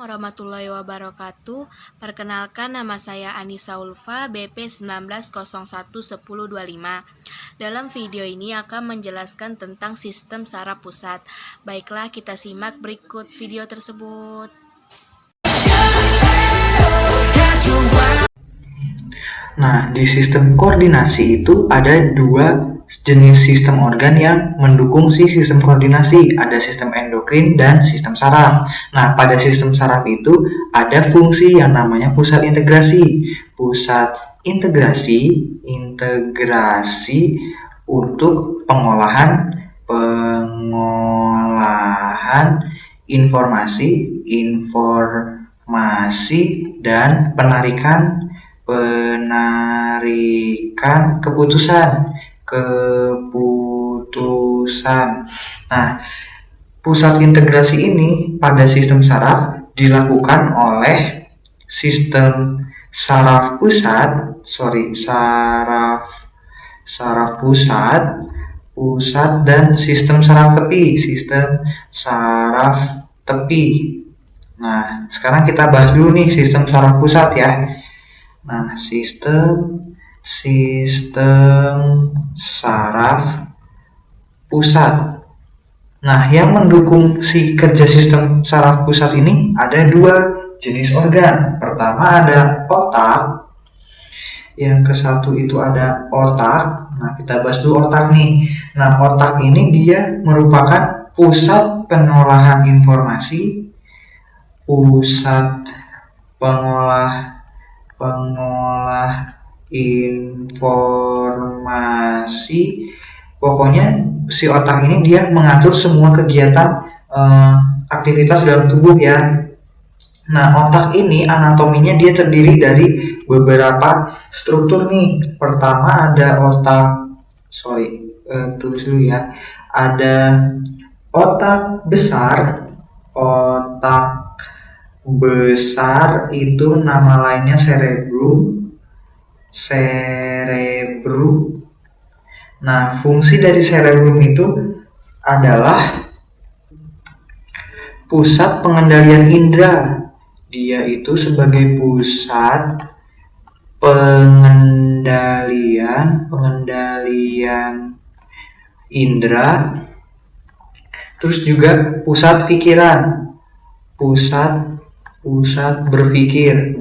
warahmatullahi wabarakatuh. Perkenalkan, nama saya Anissa Ulfa, BP 19011025. Dalam video ini akan menjelaskan tentang sistem saraf pusat. Baiklah, kita simak berikut video tersebut. Nah, di sistem koordinasi itu ada dua jenis sistem organ yang mendukung sistem koordinasi. Ada sistem endokrin dan sistem saraf. Nah, pada sistem saraf itu ada fungsi yang namanya pusat integrasi. Pusat integrasi untuk pengolahan informasi dan penarikan keputusan. Nah, pusat integrasi ini pada sistem saraf dilakukan oleh sistem saraf pusat, dan sistem saraf tepi. Nah, sekarang kita bahas dulu nih sistem saraf pusat ya. Nah, sistem saraf pusat. Nah, yang mendukung kerja sistem saraf pusat ini ada dua jenis organ. Pertama ada otak. Yang ke satu itu ada otak. Nah, kita bahas dulu otak nih. Nah, otak ini dia merupakan pusat pengolahan informasi, pusat pengolah informasi. Pokoknya si otak ini dia mengatur semua kegiatan aktivitas dalam tubuh ya. Nah, otak ini anatominya dia terdiri dari beberapa struktur nih. Pertama ada tulis dulu ya. Ada otak besar. Otak besar itu nama lainnya cerebrum. Nah, fungsi dari cerebrum itu adalah pusat pengendalian indera. Dia itu sebagai pusat pengendalian indera. Terus juga pusat pikiran, pusat berpikir.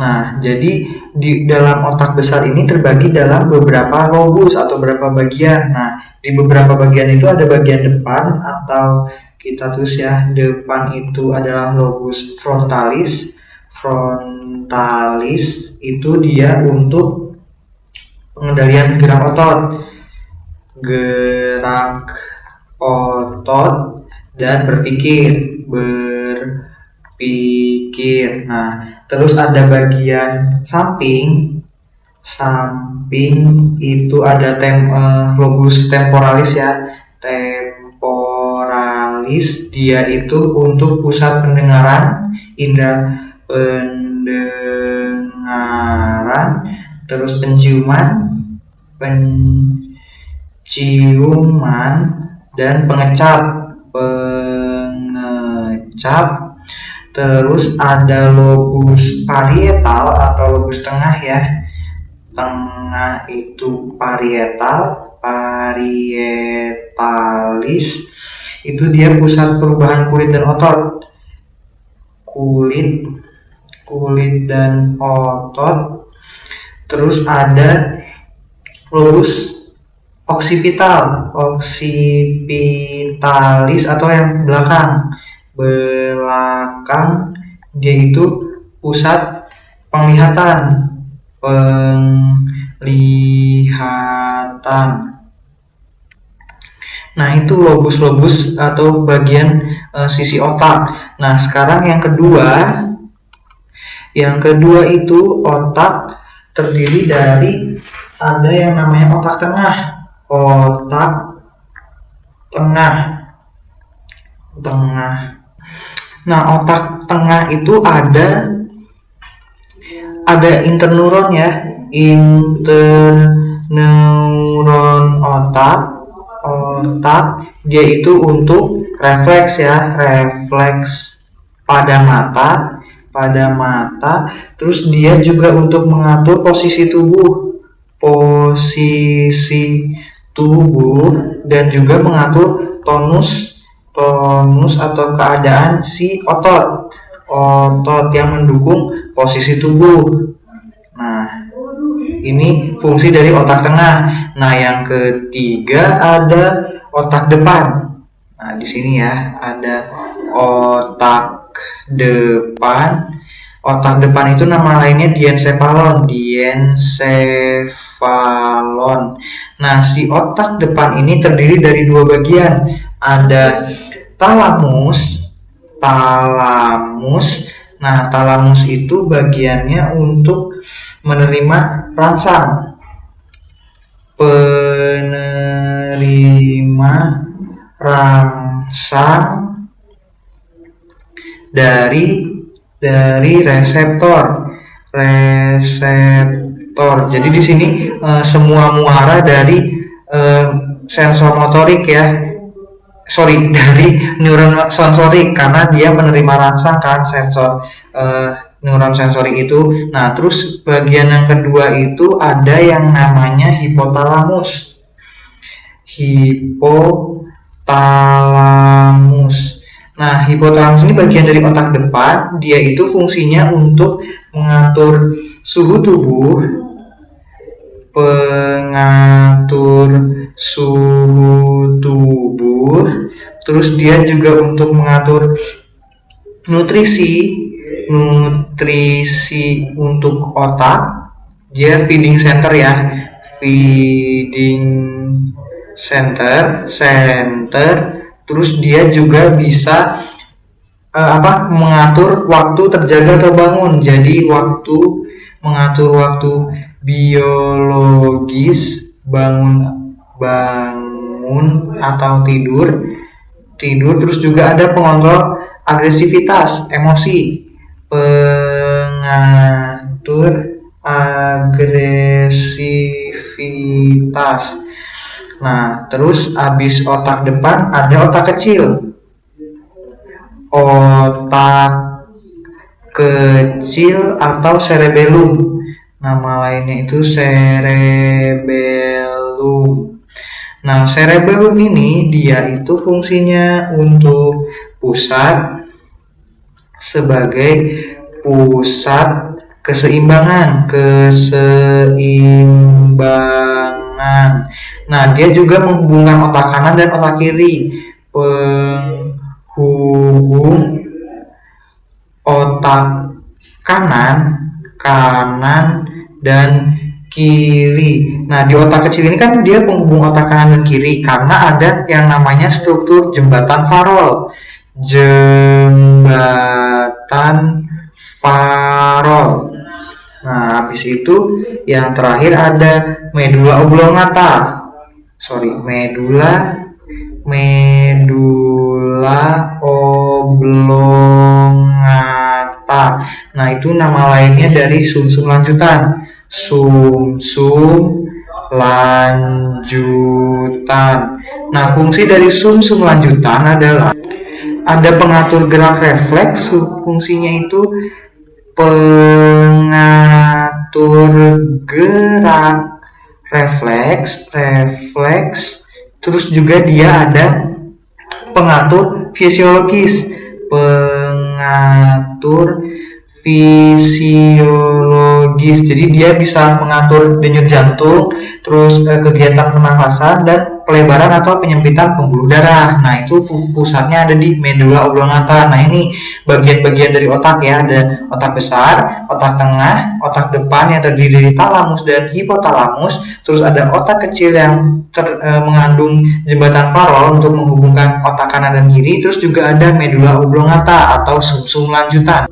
Nah, jadi di dalam otak besar ini terbagi dalam beberapa lobus atau beberapa bagian. Nah, di beberapa bagian itu ada bagian depan atau kita tulis ya, depan itu adalah lobus frontalis. Frontalis itu dia untuk pengendalian gerak otot dan berpikir. Nah, terus ada bagian samping itu ada lobus temporalis ya. Temporalis dia itu untuk pusat pendengaran, indera pendengaran, terus penciuman dan pengecap. Terus ada lobus parietal atau lobus tengah ya. Tengah itu parietalis. Itu dia pusat perubahan kulit dan otot. Kulit dan otot. Terus ada lobus occipitalis atau yang belakang dia itu pusat penglihatan. Nah, itu lobus-lobus atau bagian sisi otak. Nah, sekarang yang kedua itu otak terdiri dari ada yang namanya otak tengah. Nah, otak tengah itu ada interneuron ya. Interneuron otak dia itu untuk refleks ya, refleks pada mata, terus dia juga untuk mengatur posisi tubuh dan juga mengatur tonus atau keadaan si otot yang mendukung posisi tubuh. Nah, ini fungsi dari otak tengah. Nah, yang ketiga ada otak depan. Nah, di sini ya ada otak depan. Otak depan itu nama lainnya diencephalon. Nah, si otak depan ini terdiri dari dua bagian. Ada talamus. Nah, talamus itu bagiannya untuk menerima rangsang. Penerima rangsang dari reseptor. Jadi di sini semua muara dari sensor motorik ya. Dari neuron sensorik, karena dia menerima rangsang kan neuron sensorik itu. Nah, terus bagian yang kedua itu ada yang namanya hipotalamus. Nah, hipotalamus ini bagian dari otak depan. Dia itu fungsinya untuk mengatur suhu tubuh, terus dia juga untuk mengatur nutrisi untuk otak. Dia feeding center ya, terus dia juga bisa mengatur waktu terjaga atau bangun. Jadi mengatur waktu biologis, bangun atau tidur, terus juga ada pengontrol agresivitas, emosi, pengatur agresivitas. Nah, terus habis otak depan ada otak kecil. Otak kecil atau cerebellum. Nama lainnya itu cerebellum. Nah, cerebellum ini dia itu fungsinya untuk pusat sebagai pusat keseimbangan. Nah, dia juga menghubungkan otak kanan dan otak kiri. Penghubung otak kanan dan kiri. Nah, di otak kecil ini kan dia penghubung otak kanan dan kiri karena ada yang namanya struktur jembatan Farol. Nah, habis itu yang terakhir ada medula oblongata. Nah, itu nama lainnya dari sumsum lanjutan. Nah, fungsi dari sumsum lanjutan adalah ada pengatur gerak refleks. Fungsinya itu pengatur gerak refleks, terus juga dia ada pengatur fisiologis, jadi dia bisa mengatur denyut jantung, terus kegiatan pernafasan dan pelebaran atau penyempitan pembuluh darah. Nah, itu pusatnya ada di medula oblongata. Nah, ini bagian-bagian dari otak ya, ada otak besar, otak tengah, otak depan yang terdiri dari talamus dan hipotalamus, terus ada otak kecil yang mengandung jembatan Farol untuk menghubungkan otak kanan dan kiri, terus juga ada medula oblongata atau sumsum lanjutan.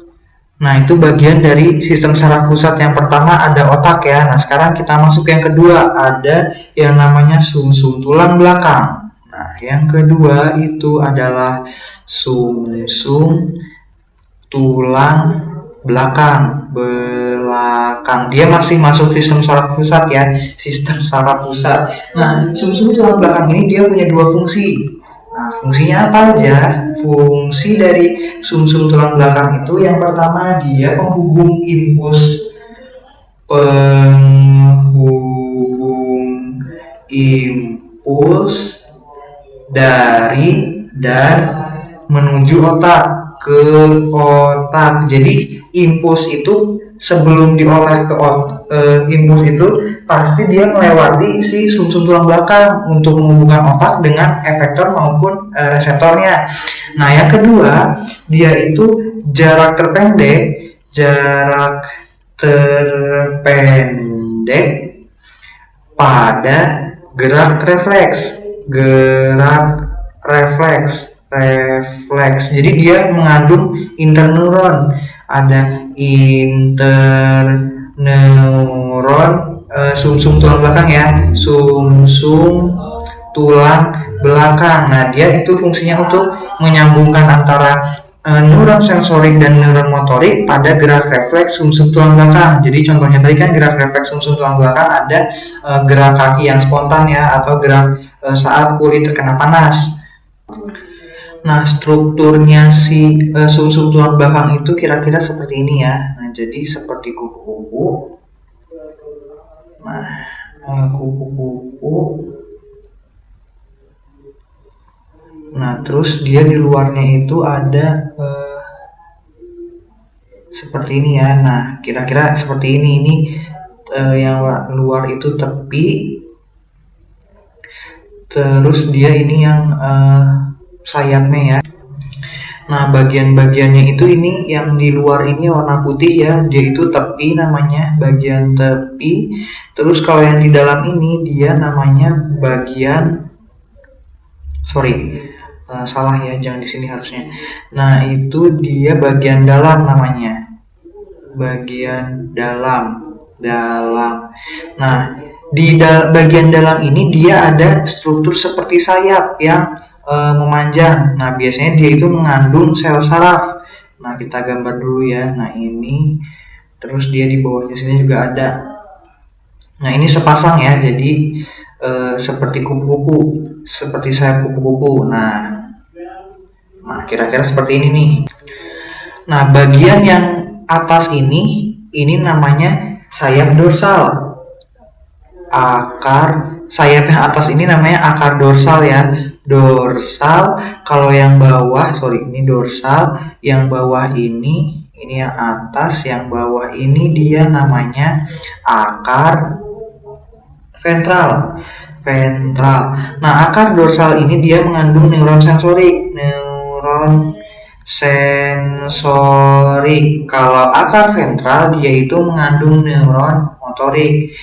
Nah, itu bagian dari sistem saraf pusat. Yang pertama ada otak ya. Nah, sekarang kita masuk yang kedua, ada yang namanya sumsum tulang belakang. Nah, yang kedua itu adalah sumsum tulang belakang. Dia masih masuk sistem saraf pusat ya, sistem saraf pusat. Nah, sumsum tulang belakang ini dia punya dua fungsi. Nah, fungsinya apa aja? Fungsi dari sumsum tulang belakang itu yang pertama dia penghubung impuls dari dan menuju otak ke otak. Jadi impuls itu sebelum diolah ke impuls itu pasti dia melewati si sumsum tulang belakang untuk menghubungkan otak dengan efektor maupun reseptornya. Nah, yang kedua, dia itu jarak terpendek pada gerak refleks. Jadi dia mengandung interneuron. Ada interneuron sumsum tulang belakang ya, sumsum tulang belakang. Nah, dia itu fungsinya untuk menyambungkan antara neuron sensorik dan neuron motorik pada gerak refleks sumsum tulang belakang. Jadi contohnya tadi kan gerak refleks sumsum tulang belakang ada gerak kaki yang spontan ya, atau gerak saat kulit terkena panas. Nah, strukturnya si sumsum tulang belakang itu kira-kira seperti ini ya. Nah, jadi seperti kupu-kupu. Nah, kupu-kupu. Nah, terus dia di luarnya itu ada seperti ini ya. Nah, kira-kira seperti ini. Ini yang luar itu tepi. Terus dia ini yang sayapnya ya. Nah, bagian-bagiannya itu ini yang di luar ini warna putih ya, dia itu tepi namanya, bagian tepi. Terus kalau yang di dalam ini dia namanya bagian, salah ya, jangan di sini harusnya. Nah, itu dia bagian dalam namanya, bagian dalam. Nah, di bagian dalam ini dia ada struktur seperti sayap yang memanjang. Nah, biasanya dia itu mengandung sel saraf. Nah, kita gambar dulu ya. Nah, ini terus dia di bawahnya sini juga ada. Nah, ini sepasang ya, jadi seperti kupu-kupu, seperti sayap kupu-kupu. Nah, kira-kira seperti ini nih. Nah, bagian yang atas ini namanya sayap dorsal. Sayap yang atas ini namanya akar dorsal ya. Dorsal. Kalau yang bawah, ini dorsal. Yang bawah ini yang atas, yang bawah ini dia namanya akar ventral. Nah, akar dorsal ini dia mengandung neuron sensorik. Kalau akar ventral dia itu mengandung neuron motorik.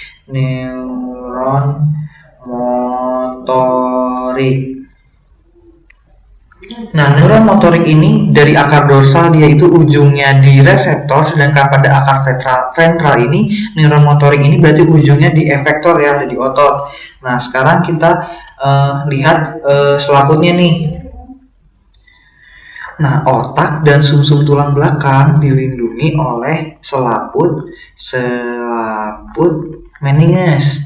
Nah, neuron motorik ini dari akar dorsal dia itu ujungnya di reseptor, sedangkan pada akar ventral ini neuron motorik ini berarti ujungnya di efektor ya, ada di otot. Nah, sekarang kita lihat selaputnya nih. Nah, otak dan sumsum tulang belakang dilindungi oleh selaput meninges.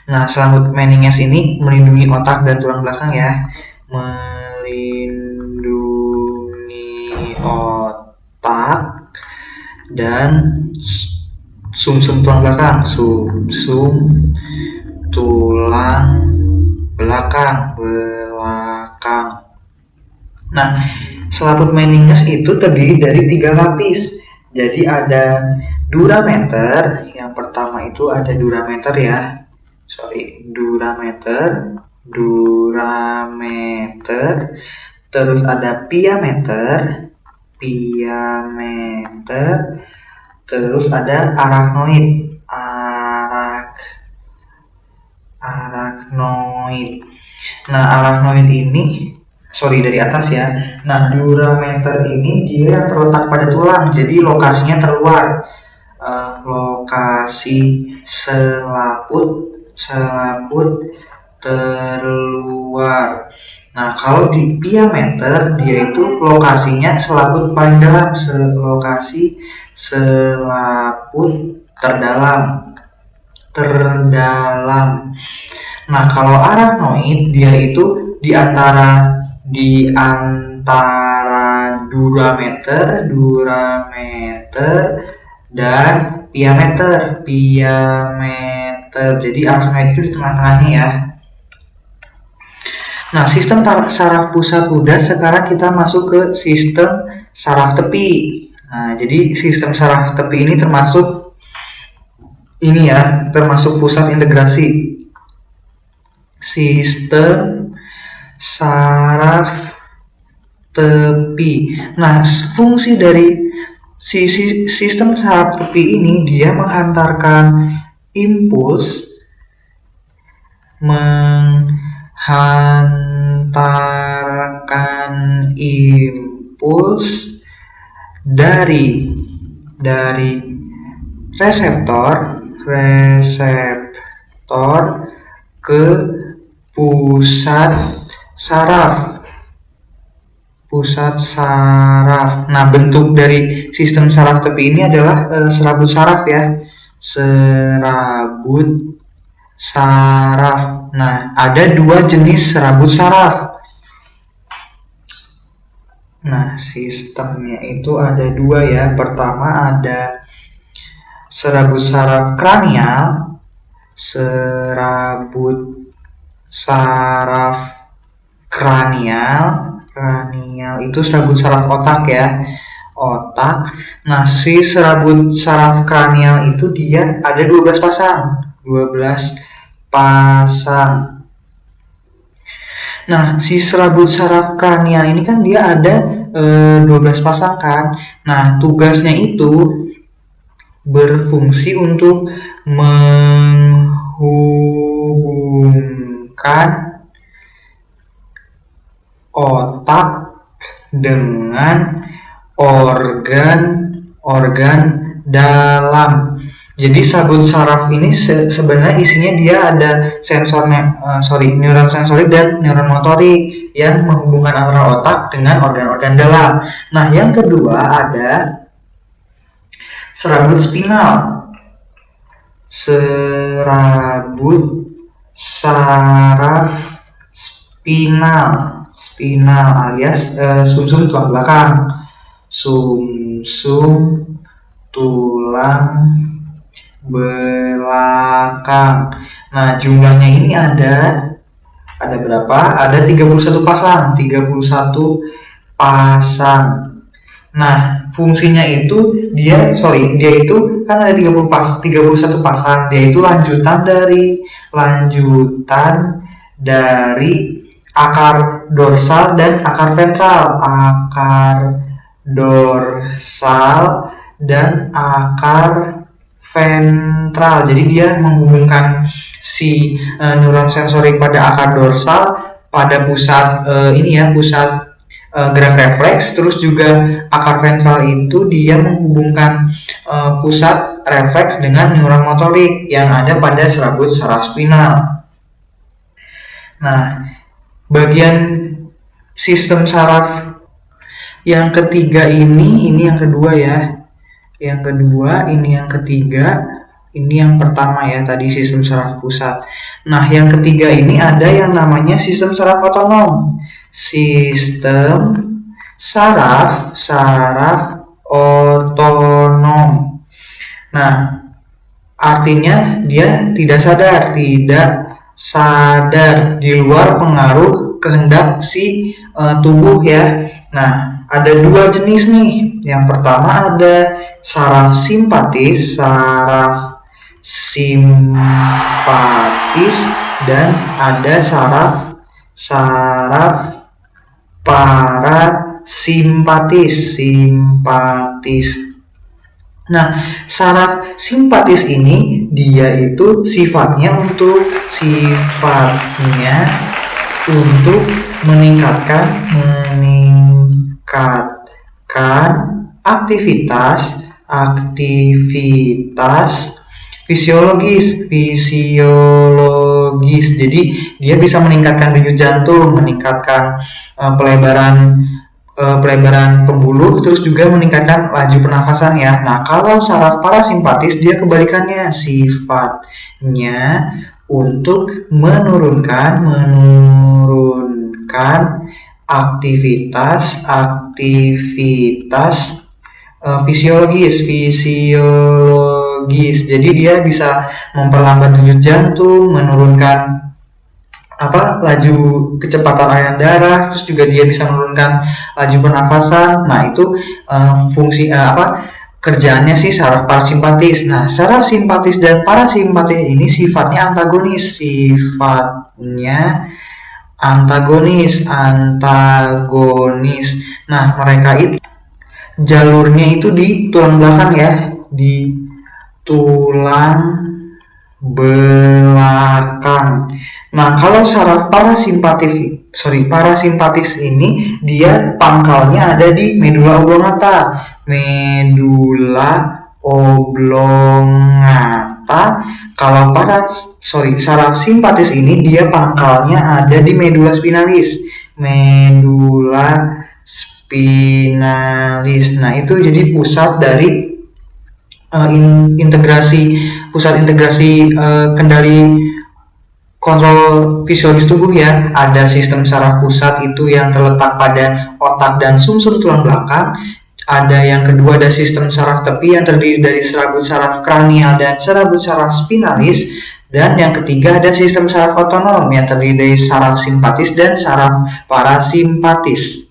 Nah, selaput meninges ini melindungi otak dan tulang belakang ya. Melindungi otak dan sumsum tulang belakang. Sumsum tulang belakang. Nah, selaput meninges itu terdiri dari 3 lapis. Jadi ada durameter. Yang pertama itu ada durameter ya. Durameter. Terus ada piameter. Terus ada arachnoid. Nah, arachnoid ini dari atas ya. Nah, durameter ini dia yang terletak pada tulang, jadi lokasinya terluar. Lokasi selaput terluar. Nah, kalau di piameter dia itu lokasinya selaput paling dalam, lokasi selaput terdalam. Nah, kalau arachnoid dia itu di antara durameter dan piameter. Jadi arachnoid itu di tengah-tengahnya ya. Nah, sistem saraf pusat udah, sekarang kita masuk ke sistem saraf tepi. Nah, jadi sistem saraf tepi ini termasuk pusat integrasi. Sistem saraf tepi. Nah, fungsi dari sistem saraf tepi ini dia menghantarkan impuls dari reseptor ke pusat saraf. Nah, bentuk dari sistem saraf tepi ini adalah serabut saraf ya. Serabut saraf. Nah, ada dua jenis serabut saraf. Nah, sistemnya itu ada dua ya. Pertama ada serabut saraf kranial. Serabut saraf kranial itu serabut saraf otak ya. Nah, si serabut saraf kranial itu dia ada 12 pasang. Nah, si serabut saraf kranial ini kan dia ada 12 pasang kan. Nah, tugasnya itu berfungsi untuk menghubungkan otak dengan organ dalam. Jadi serabut saraf ini sebenarnya isinya dia ada neuron sensorik dan neuron motorik yang menghubungkan antara otak dengan organ-organ dalam. Nah, yang kedua ada serabut spinal. Serabut saraf spinal alias sumsum tulang belakang. Sumsum tulang belakang. Nah, jumlahnya ini ada berapa? Ada 31 pasang. Nah, fungsinya itu dia itu kan ada 31 pasang. Dia itu lanjutan dari akar dorsal dan akar ventral. Jadi dia menghubungkan si neuron sensorik pada akar dorsal pada pusat pusat gerak refleks, terus juga akar ventral itu dia menghubungkan pusat refleks dengan neuron motorik yang ada pada serabut saraf spinal. Nah, bagian sistem saraf yang ketiga ini yang kedua ya. Yang kedua, ini yang ketiga, ini yang pertama ya, tadi sistem saraf pusat. Nah, yang ketiga ini ada yang namanya sistem saraf otonom. Sistem saraf otonom. Nah, artinya dia tidak sadar di luar pengaruh kehendak si tubuh ya. Nah, ada dua jenis nih. Yang pertama ada saraf simpatis dan ada saraf parasimpatis. Nah, saraf simpatis ini dia itu sifatnya untuk meningkatkan aktivitas fisiologis. Jadi dia bisa meningkatkan denyut jantung, meningkatkan pelebaran pembuluh, terus juga meningkatkan laju pernafasan ya. Nah, kalau saraf parasimpatis dia kebalikannya, sifatnya untuk menurunkan aktivitas fisiologis. Jadi dia bisa memperlambat denyut jantung, menurunkan laju kecepatan aliran darah, terus juga dia bisa menurunkan laju pernafasan. Nah, itu fungsi kerjaannya sih saraf parasimpatis. Nah, saraf simpatis dan parasimpatis ini sifatnya antagonis. Nah, mereka itu jalurnya itu di tulang belakang ya, di tulang belakang. Nah, kalau saraf parasimpatis ini dia pangkalnya ada di medula oblongata. Kalau saraf simpatis ini dia pangkalnya ada di medula spinalis. Nah, itu jadi pusat integrasi kendali kontrol fisiologis tubuh ya. Ada sistem saraf pusat itu yang terletak pada otak dan sumsum tulang belakang. Ada yang kedua, ada sistem saraf tepi yang terdiri dari serabut saraf kranial dan serabut saraf spinalis. Dan yang ketiga, ada sistem saraf otonom yang terdiri dari saraf simpatis dan saraf parasimpatis.